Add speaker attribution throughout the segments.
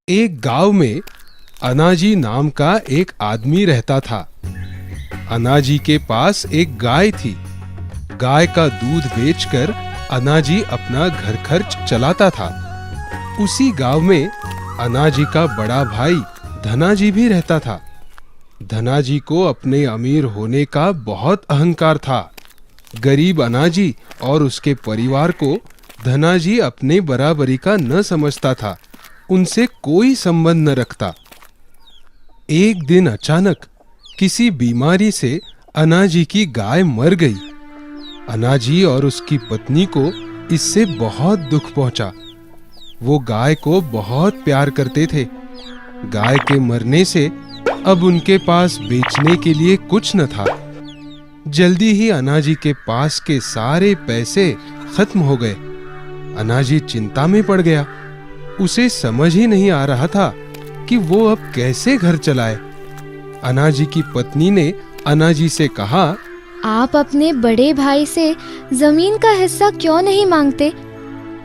Speaker 1: एक गांव में अनाजी नाम का एक आदमी रहता था। अनाजी के पास एक गाय थी। गाय का दूध बेचकर अनाजी अपना घर खर्च चलाता था। उसी गांव में अनाजी का बड़ा भाई धनाजी भी रहता था। धनाजी को अपने अमीर होने का बहुत अहंकार था। गरीब अनाजी और उसके परिवार को धनाजी अपने बराबरी का न समझता था, उनसे कोई संबंध न रखता। एक दिन अचानक किसी बीमारी से अनाजी की गाय मर गई। अनाजी और उसकी पत्नी को इससे बहुत दुख पहुंचा। वो गाय को बहुत प्यार करते थे। गाय के मरने से अब उनके पास बेचने के लिए कुछ न था। जल्दी ही अनाजी के पास के सारे पैसे खत्म हो गए। अनाजी चिंता में पड़ गया। उसे समझ ही नहीं आ रहा था कि वो अब कैसे घर चलाए। अनाजी की पत्नी ने अनाजी से कहा,
Speaker 2: आप अपने बड़े भाई से जमीन का हिस्सा क्यों नहीं मांगते?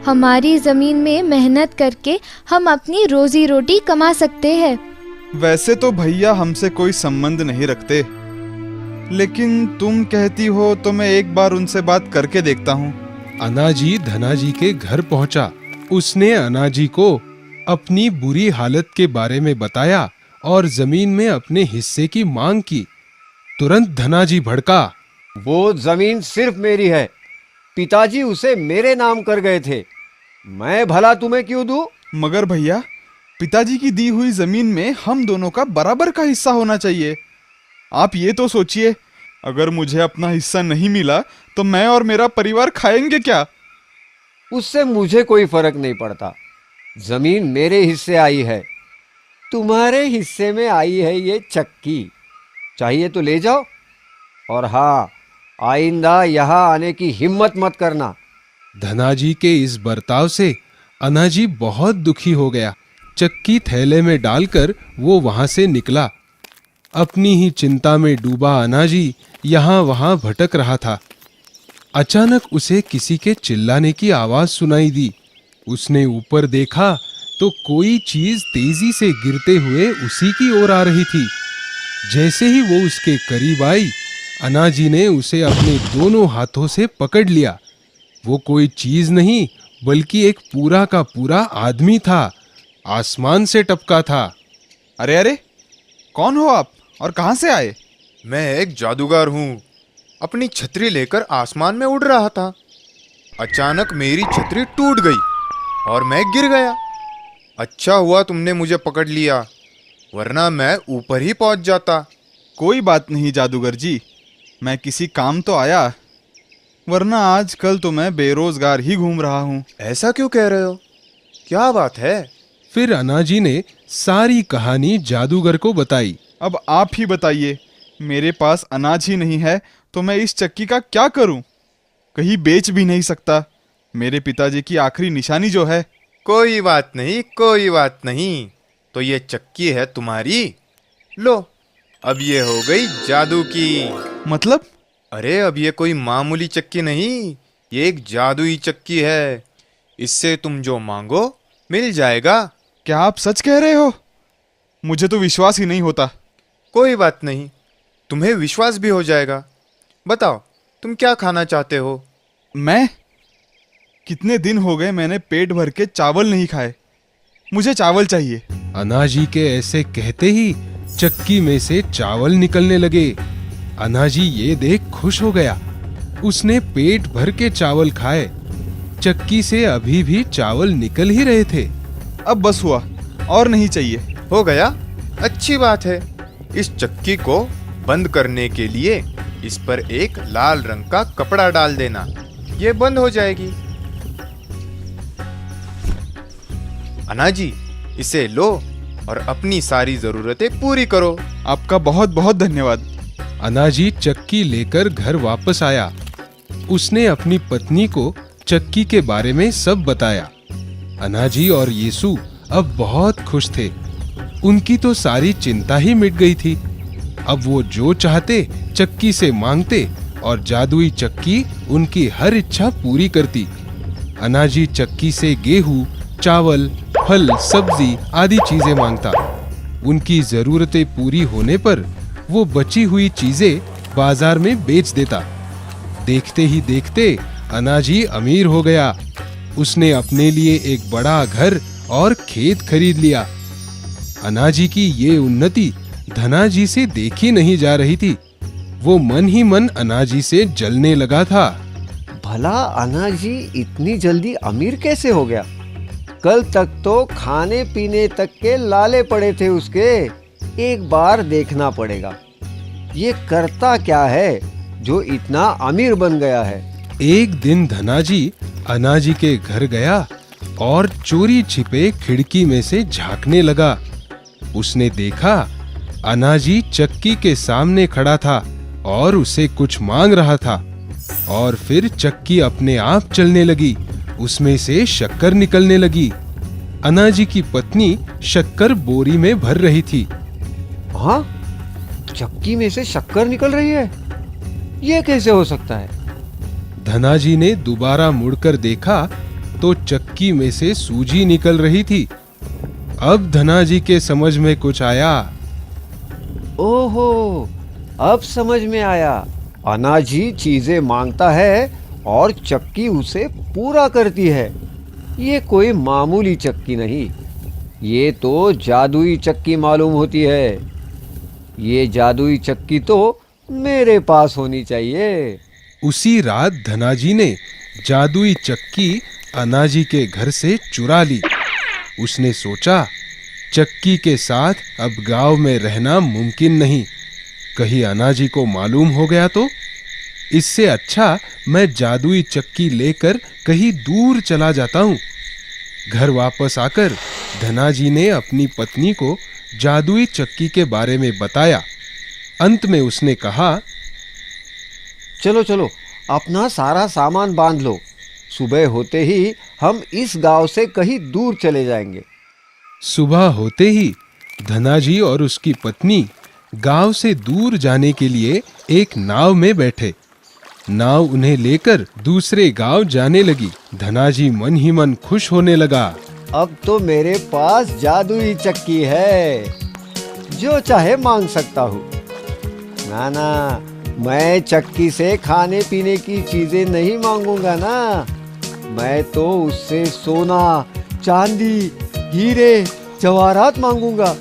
Speaker 2: हमारी जमीन में मेहनत करके हम अपनी रोजी रोटी कमा सकते हैं।
Speaker 3: वैसे तो भैया हमसे कोई संबंध नहीं रखते, लेकिन तुम कहती हो तो मैं एक बार उनसे बात करके देखता हूँ।
Speaker 1: अनाजी धनाजी के घर पहुंचा। उसने अनाजी को अपनी बुरी हालत के बारे में बताया और जमीन में अपने हिस्से की मांग की। तुरंत धनाजी भड़का,
Speaker 4: वो जमीन सिर्फ मेरी है। पिताजी उसे मेरे नाम कर गए थे। मैं भला तुम्हें क्यों दूं?
Speaker 3: मगर भैया, पिताजी की दी हुई जमीन में हम दोनों का बराबर का हिस्सा होना चाहिए। आप ये तो सोचिए, अगर मुझे अपना हिस्सा नहीं मिला तो मैं और मेरा परिवार खाएंगे क्या?
Speaker 4: उससे मुझे कोई फर्क नहीं पड़ता। जमीन मेरे हिस्से आई है, तुम्हारे हिस्से में आई है ये चक्की। चाहिए तो ले जाओ, और हाँ, आइंदा यहाँ आने की हिम्मत मत करना।
Speaker 1: धनाजी के इस बर्ताव से अनाजी बहुत दुखी हो गया। चक्की थैले में डालकर वो वहां से निकला। अपनी ही चिंता में डूबा अनाजी यहाँ वहां भटक रहा था। अचानक उसे किसी के चिल्लाने की आवाज सुनाई दी। उसने ऊपर देखा तो कोई चीज तेजी से गिरते हुए उसी की ओर आ रही थी। जैसे ही वो उसके करीब आई, अनाजी ने उसे अपने दोनों हाथों से पकड़ लिया। वो कोई चीज नहीं बल्कि एक पूरा का पूरा आदमी था। आसमान से टपका था।
Speaker 3: अरे अरे, कौन हो आप और कहां से आए?
Speaker 5: मैं एक जादूगर हूँ। अपनी छतरी लेकर आसमान में उड़ रहा था। अचानक मेरी छतरी टूट गई और मैं गिर गया। अच्छा हुआ तुमने मुझे पकड़ लिया, वरना मैं ऊपर ही पहुंच जाता।
Speaker 3: कोई बात नहीं जादूगर जी, मैं किसी काम तो आया, वरना आजकल तो मैं बेरोजगार ही घूम रहा हूँ।
Speaker 5: ऐसा क्यों कह रहे हो? क्या बात है?
Speaker 1: फिर अनाजी ने सारी कहानी जादूगर को बताई।
Speaker 3: अब आप ही बताइए, मेरे पास अनाज ही नहीं है तो मैं इस चक्की का क्या करूं? कहीं बेच भी नहीं सकता। मेरे पिताजी की आखिरी निशानी जो है।
Speaker 5: कोई बात नहीं, कोई बात नहीं। तो ये चक्की है तुम्हारी। लो, अब ये हो गई जादू की।
Speaker 3: मतलब?
Speaker 5: अरे अब ये कोई मामूली चक्की नहीं, ये एक जादुई चक्की है। इससे तुम जो मांगो मिल जाएगा।
Speaker 3: क्या आप सच कह रहे हो? मुझे तो विश्वास ही नहीं होता।
Speaker 5: कोई बात नहीं, तुम्हें विश्वास भी हो जाएगा। बताओ, तुम क्या खाना चाहते हो?
Speaker 3: मैं? कितने दिन हो गए मैंने पेट भर के चावल नहीं खाए। मुझे चावल चाहिए।
Speaker 1: अनाजी के ऐसे कहते ही चक्की में से चावल निकलने लगे। अनाजी ये देख खुश हो गया। उसने पेट भर के चावल खाए। चक्की से अभी भी चावल निकल ही रहे थे।
Speaker 3: अब बस हुआ, और नहीं चाहिए।
Speaker 5: हो गया? अच्छी बात है। इस चक्की को बंद करने के लिए इस पर एक लाल रंग का कपड़ा डाल देना, ये बंद हो जाएगी। अनाजी, इसे लो और अपनी सारी जरूरतें पूरी करो।
Speaker 3: आपका बहुत बहुत धन्यवाद।
Speaker 1: अनाजी चक्की लेकर घर वापस आया। उसने अपनी पत्नी को चक्की के बारे में सब बताया। अनाजी और यीशु अब बहुत खुश थे। उनकी तो सारी चिंता ही मिट गई थी। अब वो जो चाहते चक्की से मांगते और जादुई चक्की उनकी हर इच्छा पूरी करती। अनाजी चक्की से गेहूं, चावल, फल, सब्जी आदि चीजें मांगता। उनकी जरूरतें पूरी होने पर वो बची हुई चीजें बाजार में बेच देता। देखते ही देखते अनाजी अमीर हो गया। उसने अपने लिए एक बड़ा घर और खेत खरीद लिया। अनाजी की ये उन्नति धनाजी से देखी नहीं जा रही थी। वो मन ही मन अनाजी से जलने लगा था।
Speaker 4: भला अनाजी इतनी जल्दी अमीर कैसे हो गया? कल तक तो खाने पीने तक के लाले पड़े थे उसके। एक बार देखना पड़ेगा ये करता क्या है जो इतना अमीर बन गया है।
Speaker 1: एक दिन धनाजी अनाजी के घर गया और चोरी छिपे खिड़की में से झांकने लगा। उसने देखा अनाजी चक्की के सामने खड़ा था और उसे कुछ मांग रहा था। और फिर चक्की अपने आप चलने लगी। उसमें से शक्कर निकलने लगी। अनाजी की पत्नी शक्कर बोरी में भर रही थी।
Speaker 4: हाँ, चक्की में से शक्कर निकल रही है? ये कैसे हो सकता है?
Speaker 1: धनाजी ने दोबारा मुड़कर देखा तो चक्की में से सूजी निकल रही थी। अब धनाजी के समझ में कुछ आया।
Speaker 4: ओहो, अब समझ में आया। अनाजी चीजें मांगता है और चक्की उसे पूरा करती है। ये कोई मामूली चक्की नहीं, ये तो जादुई चक्की मालूम होती है। ये जादुई चक्की तो मेरे पास होनी चाहिए।
Speaker 1: उसी रात धनाजी ने जादुई चक्की अनाजी के घर से चुरा ली। उसने सोचा चक्की के साथ अब गांव में रहना मुमकिन नहीं। कहीं अनाजी को मालूम हो गया तो? इससे अच्छा मैं जादुई चक्की लेकर कहीं दूर चला जाता हूँ। घर वापस आकर धनाजी ने अपनी पत्नी को जादुई चक्की के बारे में बताया। अंत में उसने कहा,
Speaker 4: चलो चलो, अपना सारा सामान बांध लो। सुबह होते ही हम इस गांव से कहीं दूर चले जाएंगे।
Speaker 1: सुबह होते ही धनाजी और उसकी पत्नी गांव से दूर जाने के लिए एक नाव में बैठे। नाव उन्हें लेकर दूसरे गांव जाने लगी। धनाजी मन ही मन खुश होने लगा।
Speaker 4: अब तो मेरे पास जादुई चक्की है, जो चाहे मांग सकता हूँ। ना, मैं चक्की से खाने पीने की चीजें नहीं मांगूंगा ना। मैं तो उससे सोना, चांदी, हीरे, जवाहरात मांगूंगा।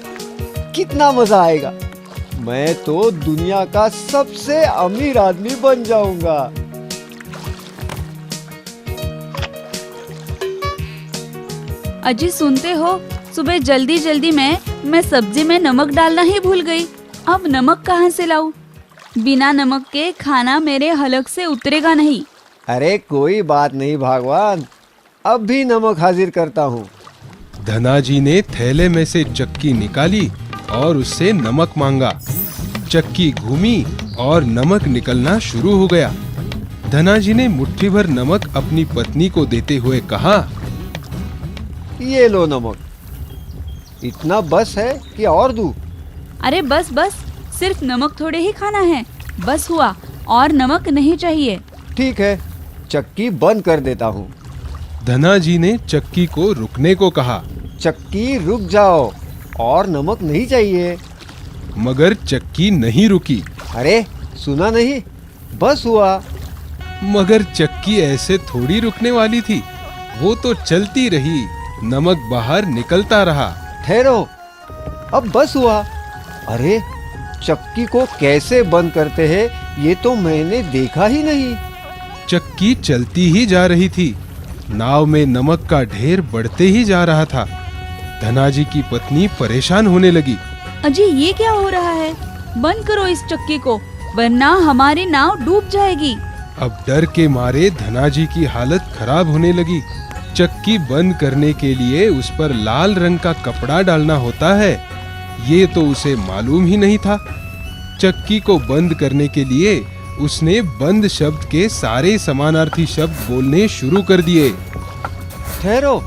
Speaker 4: कितना मजा आएगा। मैं तो दुनिया का सबसे अमीर आदमी बन जाऊंगा।
Speaker 6: अजी सुनते हो, सुबह जल्दी जल्दी मैं सब्जी में नमक डालना ही भूल गई। अब नमक कहाँ से लाऊं? बिना नमक के खाना मेरे हलक से उतरेगा नहीं।
Speaker 4: अरे कोई बात नहीं भगवान, अब भी नमक हाजिर करता हूँ।
Speaker 1: धनाजी ने थैले में से चक्की निकाली और उससे नमक मांगा। चक्की घूमी और नमक निकलना शुरू हो गया। धनाजी ने मुट्ठी भर नमक अपनी पत्नी को देते हुए कहा,
Speaker 4: ये लो नमक। इतना बस है कि और दूं?
Speaker 6: अरे बस बस, सिर्फ नमक थोड़े ही खाना है। बस हुआ, और नमक नहीं चाहिए।
Speaker 4: ठीक है, चक्की बंद कर देता हूँ।
Speaker 1: धनाजी ने चक्की को रुकने को कहा।
Speaker 4: चक्की रुक जाओ, और नमक नहीं चाहिए।
Speaker 1: मगर चक्की नहीं रुकी।
Speaker 4: अरे सुना नहीं, बस हुआ।
Speaker 1: मगर चक्की ऐसे थोड़ी रुकने वाली थी। वो तो चलती रही। नमक बाहर निकलता रहा।
Speaker 4: ठहरो, अब बस हुआ। अरे चक्की को कैसे बंद करते हैं ये तो मैंने देखा ही नहीं।
Speaker 1: चक्की चलती ही जा रही थी। नाव में नमक का ढेर बढ़ते ही जा रहा था। धनाजी की पत्नी परेशान होने लगी।
Speaker 6: अजी ये क्या हो रहा है? बंद करो इस चक्की को, वरना हमारी नाव डूब जाएगी।
Speaker 1: अब डर के मारे धनाजी की हालत खराब होने लगी। चक्की बंद करने के लिए उस पर लाल रंग का कपड़ा डालना होता है, ये तो उसे मालूम ही नहीं था। चक्की को बंद करने के लिए उसने बंद शब्द के सारे समानार्थी शब्द बोलने शुरू कर दिए।
Speaker 4: ठहरो,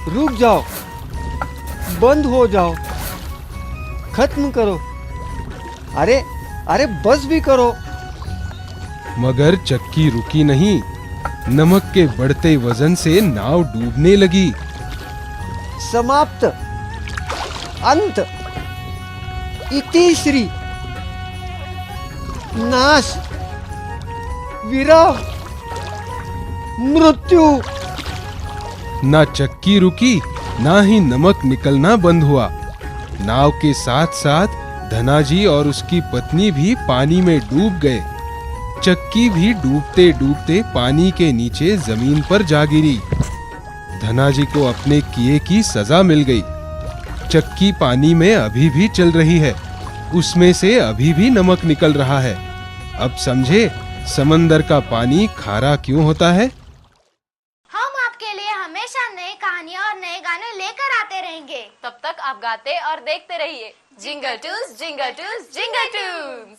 Speaker 4: रुक जाओ, बंद हो जाओ, खत्म करो। अरे अरे बस भी करो।
Speaker 1: मगर चक्की रुकी नहीं। नमक के बढ़ते वजन से नाव डूबने लगी।
Speaker 4: समाप्त। अंत। इति श्री। नाश। विरह। मृत्यु।
Speaker 1: ना चक्की रुकी, ना ही नमक निकलना बंद हुआ। नाव के साथ साथ धनाजी और उसकी पत्नी भी पानी में डूब गए। चक्की भी डूबते डूबते पानी के नीचे जमीन पर जा गिरी। धनाजी को अपने किए की सजा मिल गई। चक्की पानी में अभी भी चल रही है, उसमें से अभी भी नमक निकल रहा है। अब समझे समंदर का पानी खारा क्यों होता है?
Speaker 7: हम आपके लिए हमेशा नई कहानियाँ और नए गाने लेकर आते रहेंगे।
Speaker 8: तब तक आप गाते और देखते रहिए जिंगल टूस जिंगल टूस जिंगल टूस।